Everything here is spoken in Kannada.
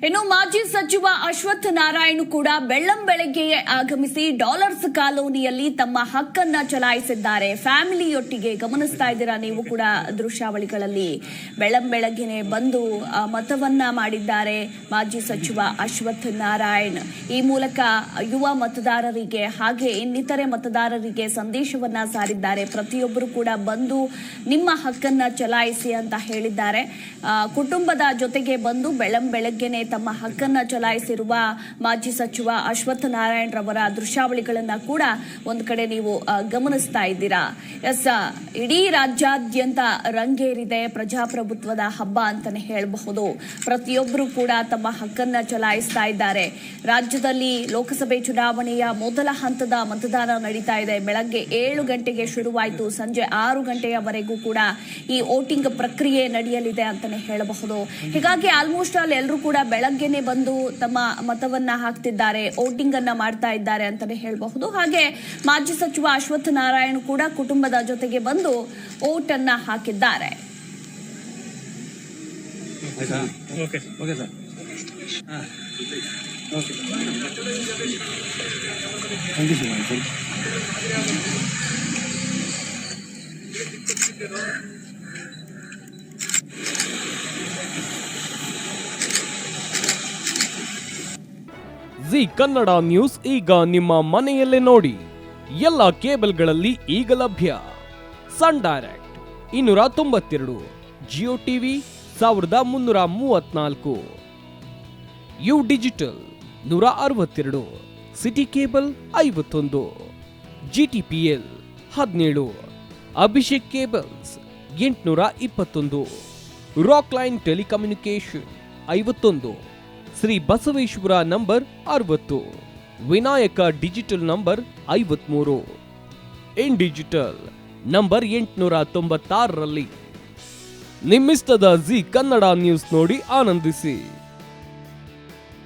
ಇನ್ನು ಮಾಜಿ ಸಚಿವ ಅಶ್ವಥ್ ನಾರಾಯಣ್ ಕೂಡ ಬೆಳ್ಳಂಬೆಳಗ್ಗೆಯೇ ಆಗಮಿಸಿ ಡಾಲರ್ಸ್ ಕಾಲೋನಿಯಲ್ಲಿ ತಮ್ಮ ಹಕ್ಕನ್ನ ಚಲಾಯಿಸಿದ್ದಾರೆ. ಫ್ಯಾಮಿಲಿಯೊಟ್ಟಿಗೆ ಗಮನಿಸ್ತಾ ಇದ್ದೀರಾ ನೀವು ಕೂಡ ದೃಶ್ಯಾವಳಿಗಳಲ್ಲಿ. ಬೆಳ್ಳಂಬೆಳಗ್ಗೆನೆ ಬಂದು ಮತವನ್ನ ಮಾಡಿದ್ದಾರೆ ಮಾಜಿ ಸಚಿವ ಅಶ್ವಥ್ ನಾರಾಯಣ್. ಈ ಮೂಲಕ ಯುವ ಮತದಾರರಿಗೆ ಹಾಗೆ ಇನ್ನಿತರೆ ಮತದಾರರಿಗೆ ಸಂದೇಶವನ್ನ ಸಾರಿದ್ದಾರೆ. ಪ್ರತಿಯೊಬ್ಬರು ಕೂಡ ಬಂದು ನಿಮ್ಮ ಹಕ್ಕನ್ನ ಚಲಾಯಿಸಿ ಅಂತ ಹೇಳಿದ್ದಾರೆ. ಕುಟುಂಬದ ಜೊತೆಗೆ ಬಂದು ಬೆಳ್ಳಂಬೆಳಗ್ಗೆನೆ ತಮ್ಮ ಹಕ್ಕನ್ನ ಚಲಾಯಿಸಿರುವ ಮಾಜಿ ಸಚಿವ ಅಶ್ವಥ್ ನಾರಾಯಣ್ ರವರ ದೃಶ್ಯಾವಳಿಗಳನ್ನ ಕೂಡ ಒಂದು ಕಡೆ ನೀವು ಗಮನಿಸ್ತಾ ಇದ್ದೀರಾ. ಇಡೀ ರಾಜ್ಯಾದ್ಯಂತ ರಂಗೇರಿದೆ. ಪ್ರಜಾಪ್ರಭುತ್ವದ ಹಬ್ಬ ಅಂತಾನೆ ಹೇಳಬಹುದು. ಪ್ರತಿಯೊಬ್ಬರು ಕೂಡ ತಮ್ಮ ಹಕ್ಕನ್ನ ಚಲಾಯಿಸ್ತಾ ಇದ್ದಾರೆ. ರಾಜ್ಯದಲ್ಲಿ ಲೋಕಸಭೆ ಚುನಾವಣೆಯ ಮೊದಲ ಹಂತದ ಮತದಾನ ನಡೀತಾ ಇದೆ. ಬೆಳಗ್ಗೆ 7 ಗಂಟೆಗೆ ಶುರುವಾಯಿತು. ಸಂಜೆ 6 ಗಂಟೆಯವರೆಗೂ ಕೂಡ ಈ ವೋಟಿಂಗ್ ಪ್ರಕ್ರಿಯೆ ನಡೆಯಲಿದೆ ಅಂತಾನೆ ಹೇಳಬಹುದು. ಹೀಗಾಗಿ ಆಲ್ಮೋಸ್ಟ್ ಆಲ್ ಎಲ್ಲರೂ ಕೂಡ ಬೆಳಗ್ಗೆನೆ ಬಂದು ತಮ್ಮ ಮತವನ್ನ ಹಾಕ್ತಿದ್ದಾರೆ, ವೋಟಿಂಗ್ ಅನ್ನ ಮಾಡ್ತಾ ಇದ್ದಾರೆ ಅಂತಾನೆ ಹೇಳಬಹುದು. ಹಾಗೆ ಮಾಜಿ ಸಚಿವ ಅಶ್ವಥ್ ನಾರಾಯಣ್ ಕೂಡ ಕುಟುಂಬದ ಜೊತೆಗೆ ಬಂದು ವೋಟ್ ಅನ್ನ ಹಾಕಿದ್ದಾರೆ. ಜಿ ಕನ್ನಡ ನ್ಯೂಸ್ ಈಗ ನಿಮ್ಮ ಮನೆಯಲ್ಲೇ ನೋಡಿ. ಎಲ್ಲ ಕೇಬಲ್ಗಳಲ್ಲಿ ಈಗ ಲಭ್ಯ. Sun Direct 292, Jio TV 1334, U digital 162, city cable 51, GTPL 17, Abhishek cables 821, rock line telecommunication 51, Shri Basaveshwara number 60, Vinayaka digital number 53, in digital number 896ರಲ್ಲಿ. ನಿಮ್ಮಿಸ್ತದ ಜಿ ಕನ್ನಡ ನ್ಯೂಸ್ ನೋಡಿ ಆನಂದಿಸಿ.